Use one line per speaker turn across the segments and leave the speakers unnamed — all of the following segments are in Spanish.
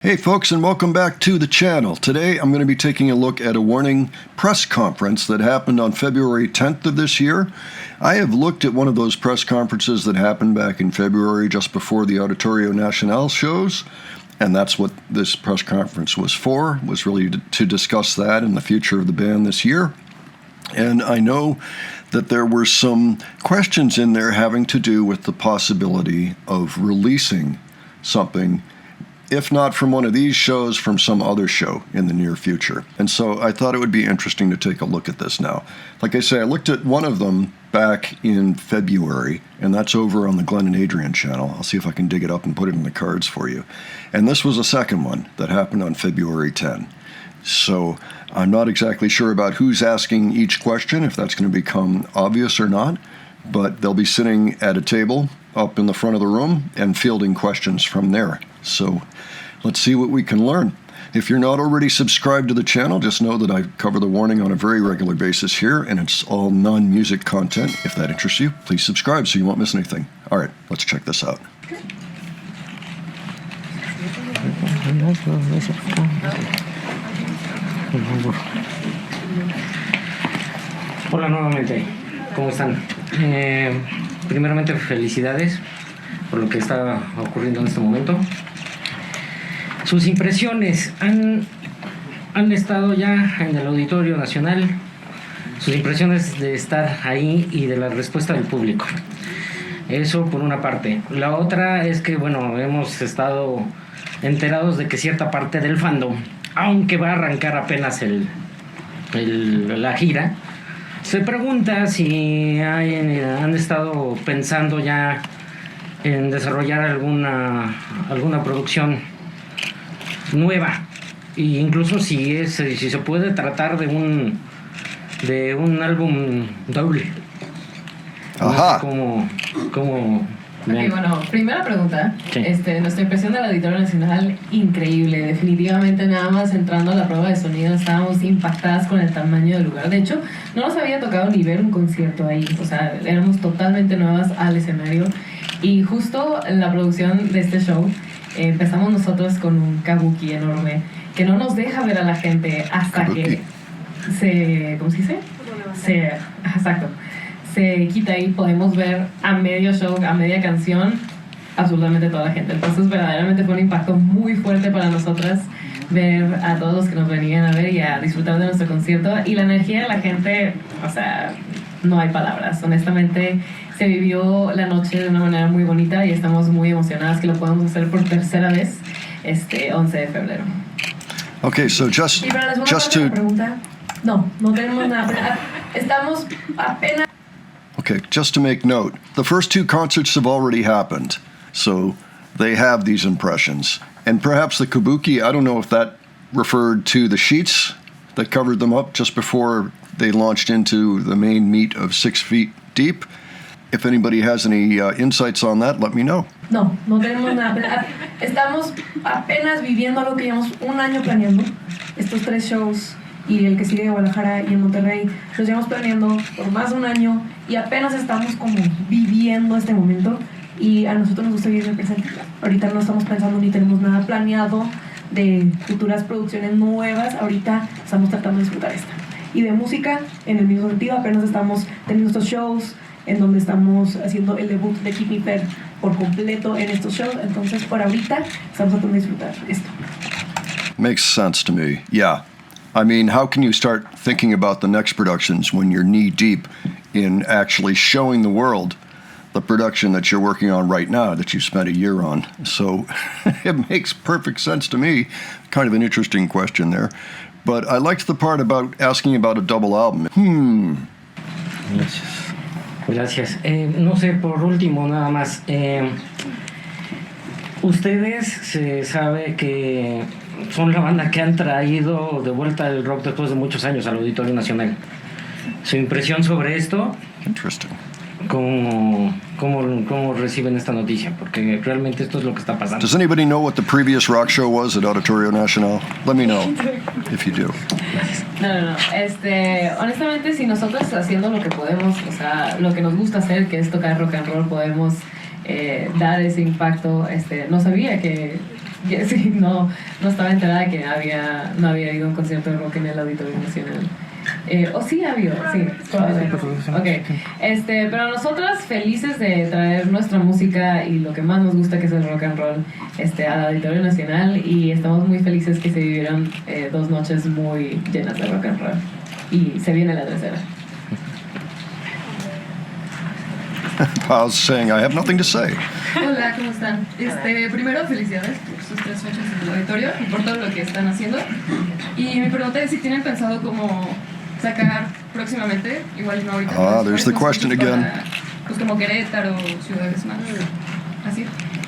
Hey folks, and welcome back to the channel. Today I'm going to be taking a look at a Warning press conference that happened on February 10th of this year. I have looked at one of those press conferences that happened back in February just before the Auditorio Nacional shows, and that's what this press conference was for, was really to discuss that and the future of the band this year. And I know that there were some questions in there having to do with the possibility of releasing something, if not from one of these shows, from some other show in the near future. And so I thought it would be interesting to take a look at this now. Like I say, I looked at one of them back in February, and that's over on the Glenn and Adrian channel. I'll see if I can dig it up and put it in the cards for you. And this was a second one that happened on February 10. So I'm not exactly sure about who's asking each question, if that's going to become obvious or not, but they'll be sitting at a table up in the front of the room and fielding questions from there. So let's see what we can learn. If you're not already subscribed to the channel, just know that I cover the Warning on a very regular basis here, and it's all non-music content. If that interests you, please subscribe so you won't miss anything. All right, let's check this out.
Hola nuevamente, ¿cómo están? Primeramente felicidades por lo que está ocurriendo en este momento. Sus impresiones han estado ya en el Auditorio Nacional, sus impresiones de estar ahí y de la respuesta del público. Eso por una parte. La otra es que, bueno, hemos estado enterados de que cierta parte del fandom, aunque va a arrancar apenas la gira, se pregunta si han estado pensando ya en desarrollar alguna producción nueva, e incluso si se puede tratar de un álbum doble.
Ajá.
No sé cómo
Ok, bueno, primera pregunta.
Sí.
Nuestra impresión del Auditorio Nacional, increíble. Definitivamente, nada más entrando a la prueba de sonido, estábamos impactadas con el tamaño del lugar. De hecho, no nos había tocado ni ver un concierto ahí. O sea, éramos totalmente nuevas al escenario. Y justo en la producción de este show, empezamos nosotros con un kabuki enorme que no nos deja ver a la gente hasta
Kabuki.
que se... ¿Cómo se dice? Exacto. Se quita y podemos ver a medio show, a media canción, absolutamente toda la gente. Entonces verdaderamente fue un impacto muy fuerte para nosotras ver a todos los que nos venían a ver y a disfrutar de nuestro concierto. Y la energía de la gente, o sea, no hay palabras. Honestamente, se vivió la noche de una manera muy bonita y estamos muy emocionadas que lo podamos hacer por tercera vez 11 de febrero.
Okay, so just
Y para la segunda parte de
to...
la pregunta, no tenemos nada. Estamos apenas...
Okay, just to make note, the first two concerts have already happened, so they have these impressions. And perhaps the kabuki, I don't know if that referred to the sheets that covered them up just before they launched into the main meet of 6 Feet Deep. If anybody has any insights on that, let me know.
No tenemos nada. Estamos apenas viviendo lo que llevamos un año planeando. Estos 3 shows y el que sigue de Guadalajara y en Monterrey, los llevamos planeando por más de un año y apenas estamos como viviendo este momento, y a nosotros nos gusta vivir el presente. Ahorita no estamos pensando ni tenemos nada planeado de futuras producciones nuevas. Ahorita estamos tratando de disfrutar esta. Y de música, en el mismo sentido, apenas estamos teniendo estos shows en donde estamos haciendo el debut de Keep Me Fair por completo en estos shows. Entonces, por ahorita, estamos tratando de disfrutar esto.
Makes sense to me, yeah. I mean, how can you start thinking about the next productions when you're knee-deep in actually showing the world the production that you're working on right now that you spent a year on? So it makes perfect sense to me. Kind of an interesting question there. But I liked the part about asking about a double album.
Gracias. No sé, por último, nada más. Ustedes se sabe que son la banda que han traído de vuelta el rock después de muchos años al Auditorio Nacional. Su impresión sobre esto,
Interesting.
¿cómo reciben esta noticia? Porque realmente esto es lo que está pasando.
Does anybody know what the previous rock show was at Auditorio Nacional? Let me know if you do.
No. Honestamente, si nosotros haciendo lo que podemos, o sea, lo que nos gusta hacer, que es tocar rock and roll, podemos dar ese impacto. No sabía que
sí, no estaba enterada de que no había ido a un concierto de rock en el Auditorio Nacional. ¿O sí ha habido? Sí, probablemente. Ok. Pero nosotras felices de traer nuestra música y lo que más nos gusta, que es el rock and roll, al Auditorio Nacional, y estamos muy felices que se vivieron 2 noches muy llenas de rock and roll. Y se viene la tercera.
Pau's saying, I have nothing to say.
Hola, ¿cómo están? Primero, felicidades por sus 3 fechas en el auditorio y por todo lo que están haciendo. Y mi pregunta es si tienen pensado como sacar próximamente, igual no ahorita.
There's the question again.
Pues como Querétaro, ciudades más así.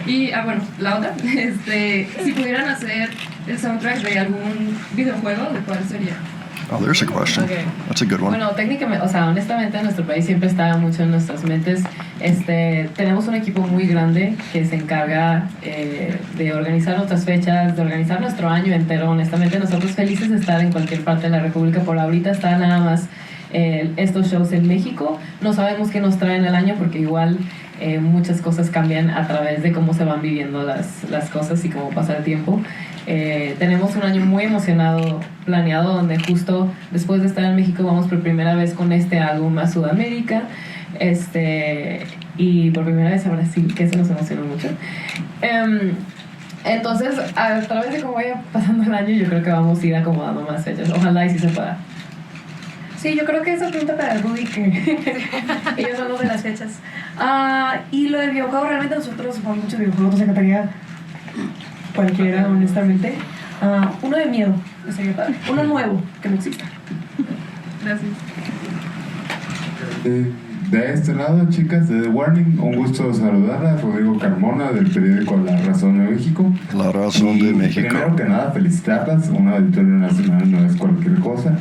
Y, bueno, la otra, si pudieran hacer el soundtrack de algún videojuego, ¿de cuál sería?
Oh, there's a question.
Okay.
That's a good one.
Bueno, técnicamente, honestamente, nuestro país siempre está mucho en nuestras mentes. Tenemos un equipo muy grande que se encarga de organizar nuestras fechas, de organizar nuestro año entero. Honestamente, nosotros felices de estar en cualquier parte de la República. Por ahorita está nada más estos shows en México. No sabemos qué nos traen el año porque igual muchas cosas cambian a través de cómo se van viviendo las cosas y cómo pasa el tiempo. Tenemos un año muy emocionado planeado donde justo después de estar en México vamos por primera vez con este álbum a Sudamérica y por primera vez a Brasil, que eso nos emociona mucho. Entonces a través de cómo vaya pasando el año yo creo que vamos a ir acomodando más fechas, ojalá y si se pueda.
Sí, yo creo que esa pregunta para Rudy, que ellos son los de las fechas. Y lo del videojuego, realmente nosotros jugamos muchos videojuegos, nos encantaría cualquiera, honestamente. Uno de miedo, sería padre. Uno nuevo, que no exista.
Gracias.
De este lado, chicas de The Warning, un gusto saludarlas. Rodrigo Carmona, del periódico La Razón de México.
La Razón de México.
Primero que nada, felicitarlas. Un auditorio nacional no es cualquier cosa,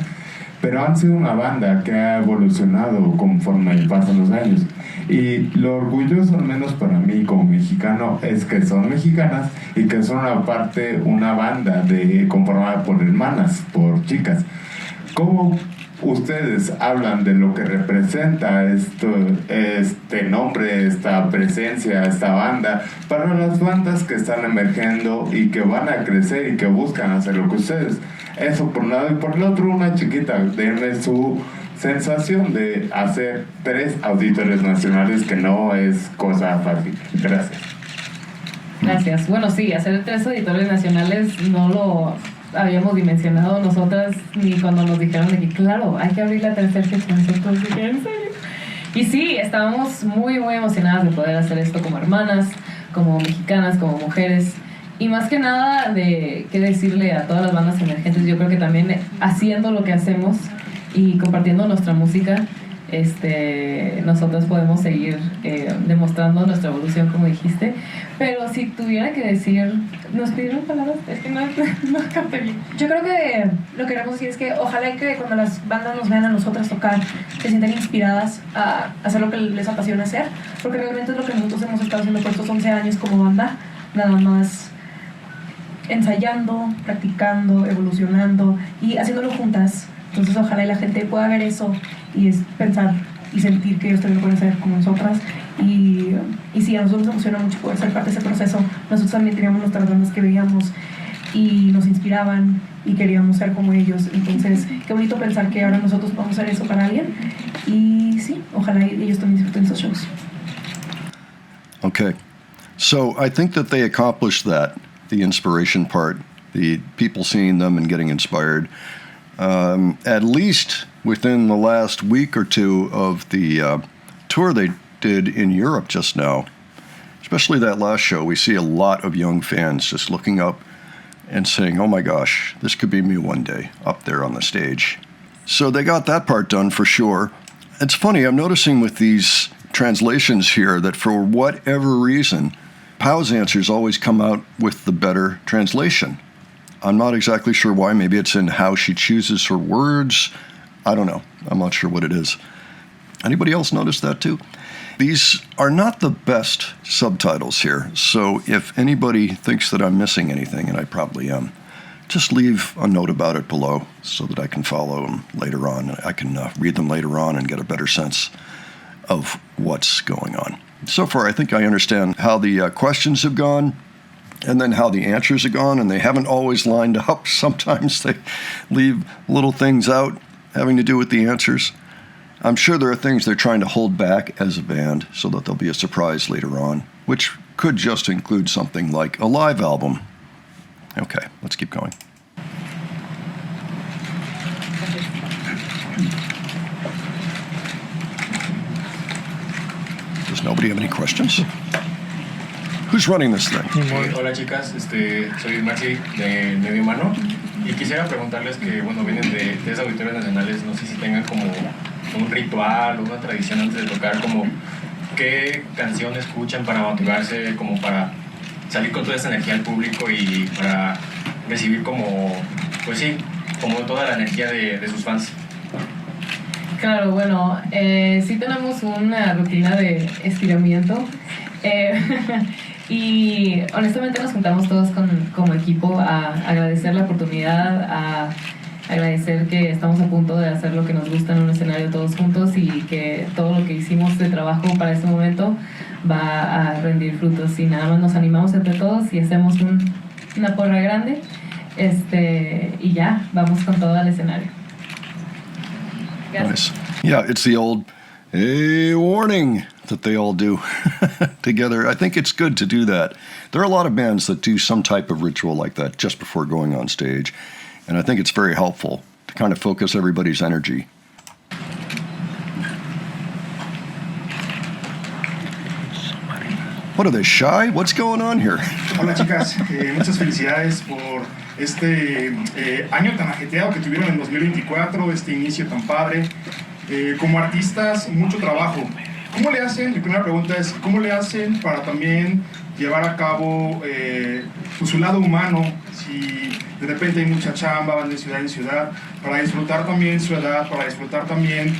pero han sido una banda que ha evolucionado conforme pasan los años. Y lo orgulloso, al menos para mí como mexicano, es que son mexicanas y que son una banda conformada por hermanas, por chicas. ¿Cómo ustedes hablan de lo que representa este nombre, esta presencia, esta banda, para las bandas que están emergiendo y que van a crecer y que buscan hacer lo que ustedes? Eso por un lado, y por el otro, una chiquita, denme su sensación de hacer 3 auditorios nacionales, que no es cosa fácil. Gracias.
Gracias. Bueno, sí, hacer 3 auditorios nacionales no lo habíamos dimensionado nosotras ni cuando nos dijeron de que claro, hay que abrir la tercera fecha. Nosotros dije, ¿en serio? Y sí, estábamos muy muy emocionadas de poder hacer esto como hermanas, como mexicanas, como mujeres. Y más que nada de qué decirle a todas las bandas emergentes, yo creo que también haciendo lo que hacemos y compartiendo nuestra música, nosotros podemos seguir demostrando nuestra evolución, como dijiste. Pero si tuviera que decir, ¿nos pidieron palabras? Es que no capté bien.
Yo creo que lo que queremos decir es que ojalá que cuando las bandas nos vean a nosotras tocar, se sientan inspiradas a hacer lo que les apasiona hacer, porque realmente es lo que nosotros hemos estado haciendo por estos 11 años como banda, nada más ensayando, practicando, evolucionando y haciéndolo juntas. Entonces ojalá y la gente pueda ver eso y pensar y sentir que ellos también pueden ser como nosotras. Y sí, a nosotros nos emociona mucho poder ser parte de ese proceso. Nosotros también teníamos nuestras bandas que veíamos y nos inspiraban y queríamos ser como ellos. Entonces qué bonito pensar que ahora nosotros podemos hacer eso para alguien. Y sí, ojalá ellos también disfruten esos shows.
Okay. So I think that they accomplished that, the inspiration part, the people seeing them and getting inspired. At least within the last week or two of the tour they did in Europe just now, especially that last show, we see a lot of young fans just looking up and saying, oh my gosh, this could be me one day up there on the stage. So they got that part done for sure. It's funny, I'm noticing with these translations here that for whatever reason, Pau's answers always come out with the better translation. I'm not exactly sure why. Maybe it's in how she chooses her words. I don't know. I'm not sure what it is. Anybody else notice that too? These are not the best subtitles here, so if anybody thinks that I'm missing anything, and I probably am, just leave a note about it below so that I can follow them later on. I can read them later on and get a better sense of what's going on. So far, I think I understand how the questions have gone. and then how the answers are gone, and they haven't always lined up. Sometimes they leave little things out having to do with the answers. I'm sure there are things they're trying to hold back as a band so that there'll be a surprise later on, which could just include something like a live album. Okay, let's keep going. Does nobody have any questions? Who's running this thing?
Hola chicas, soy Maxi de Medio Mano y quisiera preguntarles que, bueno, vienen de 3 auditorios nacionales, no sé si tengan como un ritual o una tradición antes de tocar, como qué canción escuchan para motivarse, como para salir con toda esa energía al público y para recibir como, pues sí, como toda la energía de sus fans.
Claro, bueno, sí tenemos una rutina de estiramiento y honestamente nos juntamos todos como equipo a agradecer la oportunidad, a agradecer que estamos a punto de hacer lo que nos gusta en un escenario todos juntos y que todo lo que hicimos de trabajo para este momento va a rendir frutos, y nada más nos animamos entre todos y hacemos una porra grande y ya, vamos con todo al escenario.
Nice. Yeah, it's the old "hey, warning" that they all do together. I think it's good to do that. There are a lot of bands that do some type of ritual like that just before going on stage, and I think it's very helpful to kind of focus everybody's energy. What are they, shy? What's going on here?
Hola chicas, muchas felicidades por este año tan ajetreado que tuvieron en 2024, este inicio tan padre. Como artistas, mucho trabajo. ¿Cómo le hacen? Mi primera pregunta es, ¿cómo le hacen para también llevar a cabo su lado humano? Si de repente hay mucha chamba, van de ciudad en ciudad, para disfrutar también su edad, para disfrutar también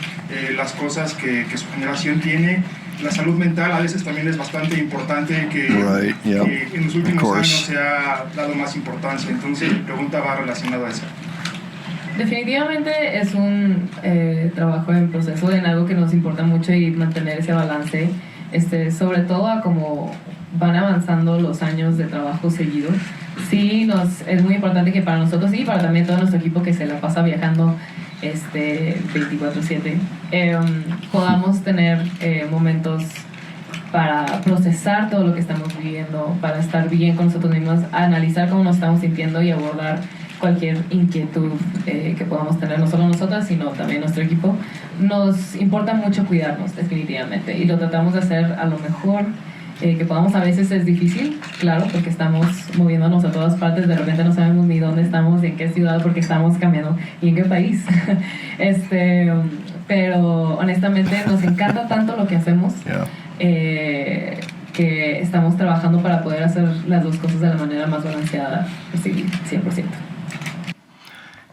las cosas que su generación tiene. La salud mental a veces también es bastante importante, que en los últimos años se ha dado más importancia. Entonces mi pregunta va relacionada a eso.
Definitivamente es un trabajo en proceso, en algo que nos importa mucho, y mantener ese balance, sobre todo a cómo van avanzando los años de trabajo seguido. Sí, es muy importante que para nosotros y para también todo nuestro equipo que se la pasa viajando 24/7, podamos tener momentos para procesar todo lo que estamos viviendo, para estar bien con nosotros mismos, analizar cómo nos estamos sintiendo y abordar cualquier inquietud que podamos tener, no solo nosotras, sino también nuestro equipo. Nos importa mucho cuidarnos, definitivamente, y lo tratamos de hacer a lo mejor que podamos. A veces es difícil, claro, porque estamos moviéndonos a todas partes, de repente no sabemos ni dónde estamos, ni en qué ciudad, porque estamos cambiando, y en qué país. Pero honestamente nos encanta tanto lo que hacemos, que estamos trabajando para poder hacer las dos cosas de la manera más balanceada posible, 100%.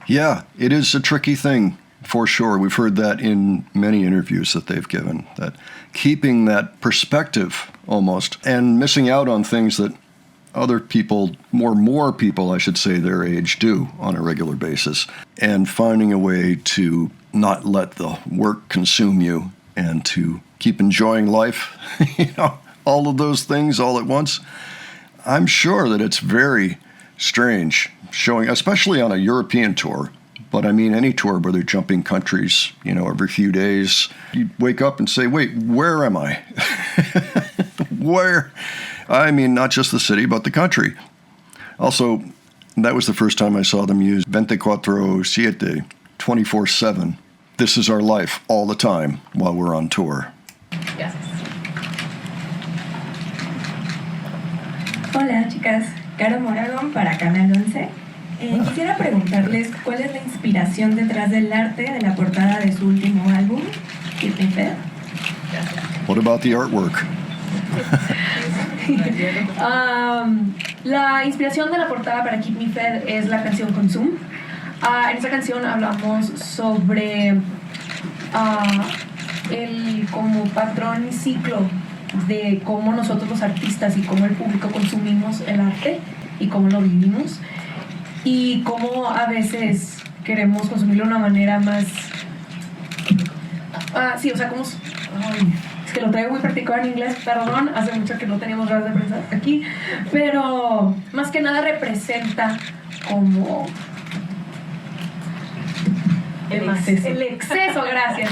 Yeah, it is a tricky thing, for sure. We've heard that in many interviews that they've given, that keeping that perspective almost, and missing out on things that other people, more people, I should say, their age do on a regular basis, and finding a way to not let the work consume you and to keep enjoying life, all of those things all at once. I'm sure that it's very strange showing, especially on a European tour, but I mean any tour where they're jumping countries, every few days. You wake up and say, wait, where am I? Where? I mean, not just the city, but the country. Also, that was the first time I saw them use 24/7, 24/7. This is our life all the time while we're on tour.
Yes.
Hola chicas, Caro Moragón para Canal 11. Quisiera preguntarles cuál es la inspiración detrás del arte de la portada de su último álbum, Keep Me Fed.
What about the artwork?
La inspiración de la portada para Keep Me Fed es la canción Consume. En esa canción hablamos sobre el como patrón y ciclo de cómo nosotros los artistas y cómo el público consumimos el arte y cómo lo vivimos, y cómo a veces queremos consumirlo de una manera más... sí, o sea, como... Es que lo traigo muy practicado en inglés, perdón, hace mucho que no teníamos ruedas de prensa aquí, pero más que nada representa como el exceso, gracias.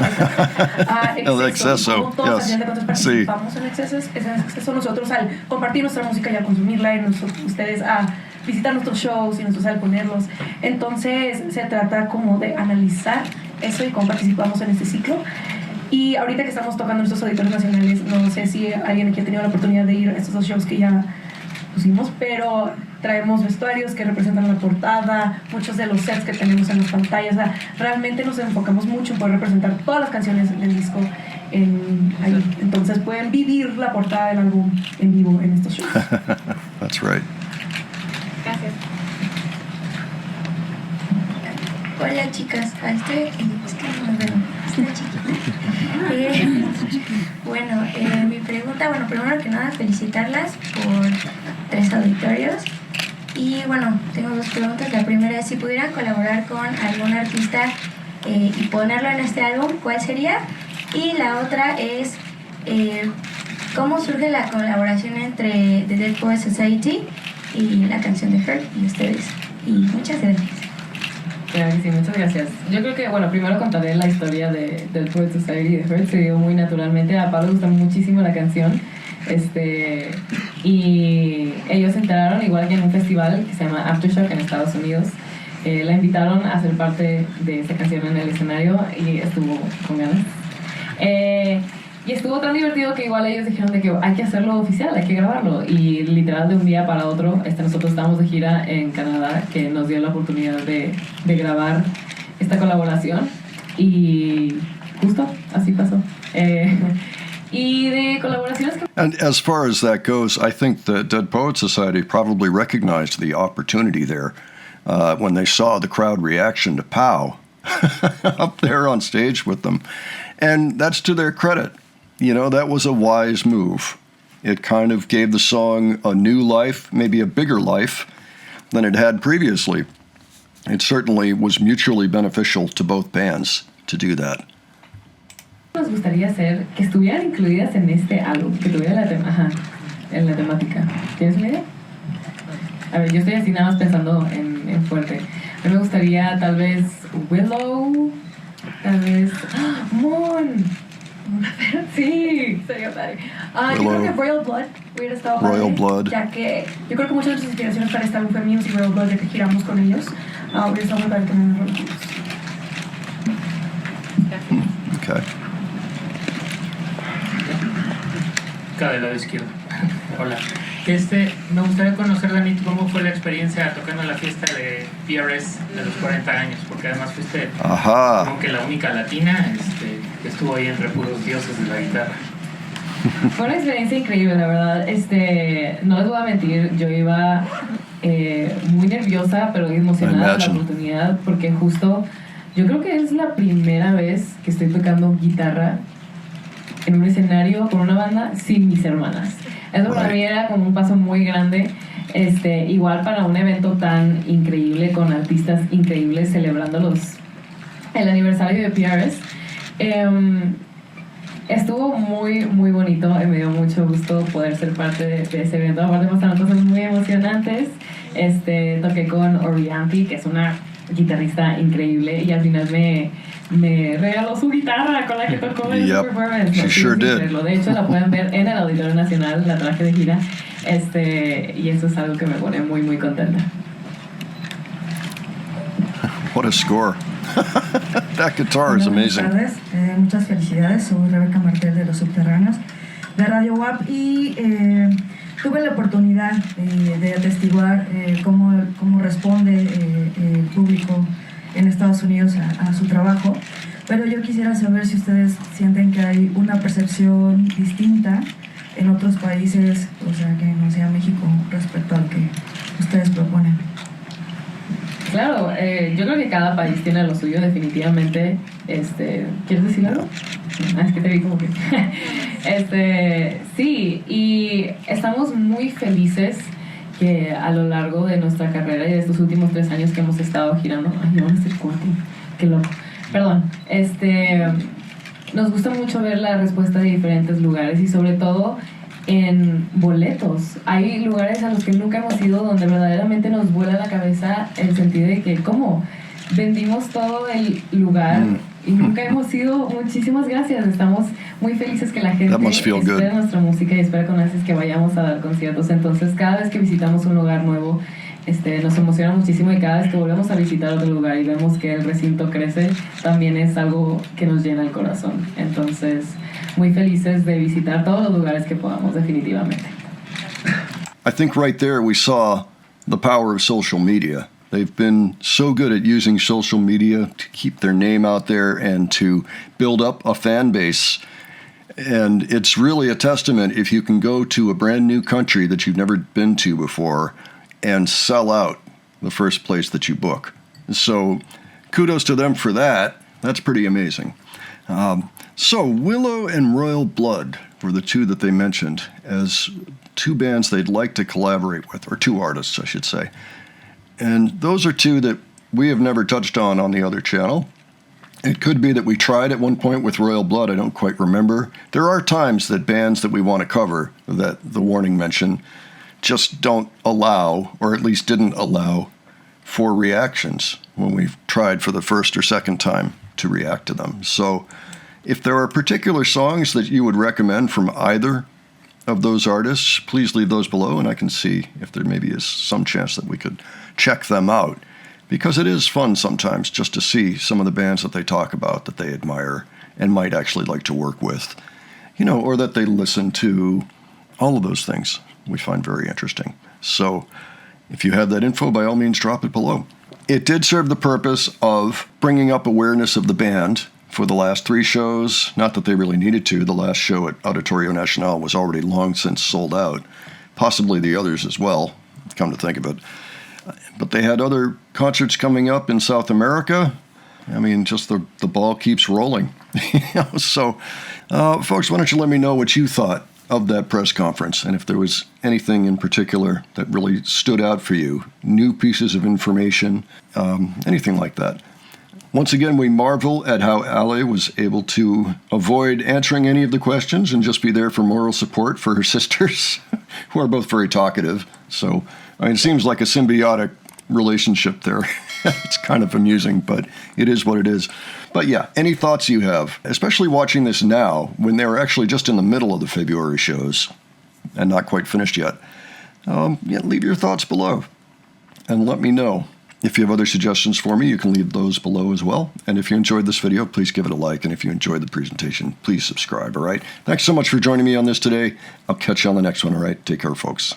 El exceso,
como todos,
yes.
al final de cuentas, participamos en exceso nosotros al compartir nuestra música y a consumirla, y ustedes a visitar nuestros shows y nosotros al ponerlos. Entonces se trata como de analizar eso y cómo participamos en este ciclo. Y ahorita que estamos tocando nuestros auditorios nacionales, no sé si alguien aquí ha tenido la oportunidad de ir a estos 2 shows que ya pusimos, pero traemos vestuarios que representan la portada, muchos de los sets que tenemos en las pantallas. O sea, realmente nos enfocamos mucho en poder representar todas las canciones del disco ahí. Entonces pueden vivir la portada del álbum en vivo en estos shows.
That's right.
Gracias.
Hola chicas, estoy aquí, es que no me veo, estoy chiquita. Mi pregunta, primero que nada felicitarlas por 3 auditorios. Y tengo 2 preguntas. La primera es si pudieran colaborar con algún artista y ponerlo en este álbum, ¿cuál sería? Y la otra es ¿cómo surge la colaboración entre The Dead Poets Society y la canción de Hurt y ustedes? Y muchas gracias.
Claro que sí, muchas gracias. Yo creo que, primero contaré la historia del Poet Society y de Hurt. Se dio muy naturalmente. A Pablo le gusta muchísimo la canción. Y ellos se enteraron, igual que en un festival que se llama Aftershock en Estados Unidos. La invitaron a ser parte de esa canción en el escenario y estuvo con ganas. Y estuvo tan divertido que igual ellos dijeron de que hay que hacerlo oficial, hay que grabarlo. Y literal de un día para otro, nosotros estábamos de gira en Canadá, que nos dio la oportunidad de grabar esta colaboración. Y justo así pasó. Y de colaboraciones que...
And as far as that goes, I think the Dead Poets Society probably recognized the opportunity there when they saw the crowd reaction to Pow up there on stage with them. And that's to their credit. You know, that was a wise move. It kind of gave the song a new life, maybe a bigger life than it had previously. It certainly was mutually beneficial to both bands to do that.
Nos gustaría hacer que estuvieran incluidas en este álbum, que tuviera en la temática. ¿Tienes una idea? A ver, yo estoy así nada más pensando en fuerte. A mí me gustaría tal vez Willow, tal vez Moon. Sí,
sería padre. Yo creo que Royal Blood hubiera estado
Royal
padre,
Blood.
ya que yo creo que muchas de nuestras inspiraciones para este álbum fue Muse y Royal Blood, ya que giramos con ellos. Hubiera estado muy padre también en Royal Blood.
Okay.
Acá del lado izquierdo. Hola. Me gustaría conocer, Dani, cómo fue la experiencia tocando en la fiesta de PRS de los 40 años, porque además fuiste como que la única latina que estuvo ahí entre puros dioses de la guitarra.
Fue una experiencia increíble, la verdad. No les voy a mentir, yo iba muy nerviosa, pero emocionada de la oportunidad, porque justo yo creo que es la primera vez que estoy tocando guitarra en un escenario con una banda sin mis hermanas. Eso para mí era como un paso muy grande, igual para un evento tan increíble con artistas increíbles celebrando el aniversario de PRS. Estuvo muy muy bonito y me dio mucho gusto poder ser parte de ese evento. Aparte pasaron cosas muy emocionantes. Toqué con Orianthi, que es una guitarrista increíble, y al final me regaló su guitarra con la que tocó en su performance.
She sure did.
De hecho, la pueden ver en el Auditorio Nacional, la traje de gira, y eso es algo que me pone muy muy contenta.
What a score. That guitar is amazing.
Buenas tardes, muchas felicidades. Soy Rebeca Martel de Los Subterráneos de Radio WAP y tuve la oportunidad de atestiguar cómo responde el público en Estados Unidos a su trabajo, pero yo quisiera saber si ustedes sienten que hay una percepción distinta en otros países, o sea, que no sea México, respecto al que ustedes proponen.
Claro, yo creo que cada país tiene lo suyo, definitivamente. ¿Quieres decir algo? Es que te vi como que... sí, y estamos muy felices que a lo largo de nuestra carrera y de estos últimos 3 años que hemos estado girando... Ay, no, 4, qué loco. Perdón. nos gusta mucho ver la respuesta de diferentes lugares y sobre todo en boletos. Hay lugares a los que nunca hemos ido donde verdaderamente nos vuela la cabeza el sentido de que ¿cómo? Vendimos todo el lugar y nunca hemos ido. Muchísimas gracias. Estamos muy felices que la gente espera nuestra música y espera con ansias que vayamos a dar conciertos. Entonces, cada vez que visitamos un lugar nuevo, nos emociona muchísimo, y cada vez que volvemos a visitar otro lugar y vemos que el recinto crece, también es algo que nos llena el corazón. Entonces, muy felices de visitar todos los lugares que podamos, definitivamente.
I think right there we saw the power of social media. They've been so good at using social media to keep their name out there and to build up a fan base. And it's really a testament if you can go to a brand new country that you've never been to before and sell out the first place that you book. So kudos to them for that. That's pretty amazing. So Willow and Royal Blood were the two that they mentioned as two bands they'd like to collaborate with, or two artists, I should say. And those are two that we have never touched on the other channel. It could be that we tried at one point with Royal Blood. I don't quite remember. There are times that bands that we want to cover that the warning mention just don't allow, or at least didn't allow, for reactions when we've tried for the first or second time to react to them. So if there are particular songs that you would recommend from either of those artists, please leave those below, and I can see if there maybe is some chance that we could check them out, because it is fun sometimes just to see some of the bands that they talk about that they admire and might actually like to work with, or that they listen to. All of those things we find very interesting. So if you have that info, by all means, drop it below. It did serve the purpose of bringing up awareness of the band for the last 3 shows. Not that they really needed to. The last show at Auditorio Nacional was already long since sold out. Possibly the others as well, come to think of it. But they had other concerts coming up in South America. I mean, just the ball keeps rolling. So, folks, why don't you let me know what you thought of that press conference, and if there was anything in particular that really stood out for you, new pieces of information, anything like that. Once again, we marvel at how Ale was able to avoid answering any of the questions and just be there for moral support for her sisters, who are both very talkative. So, it seems like a symbiotic relationship there. It's kind of amusing, but it is what it is. But yeah, any thoughts you have, especially watching this now when they're actually just in the middle of the February shows and not quite finished yet, leave your thoughts below and let me know. If you have other suggestions for me, you can leave those below as well. And if you enjoyed this video, please give it a like. And if you enjoyed the presentation, please subscribe, all right? Thanks so much for joining me on this today. I'll catch you on the next one, all right? Take care, folks.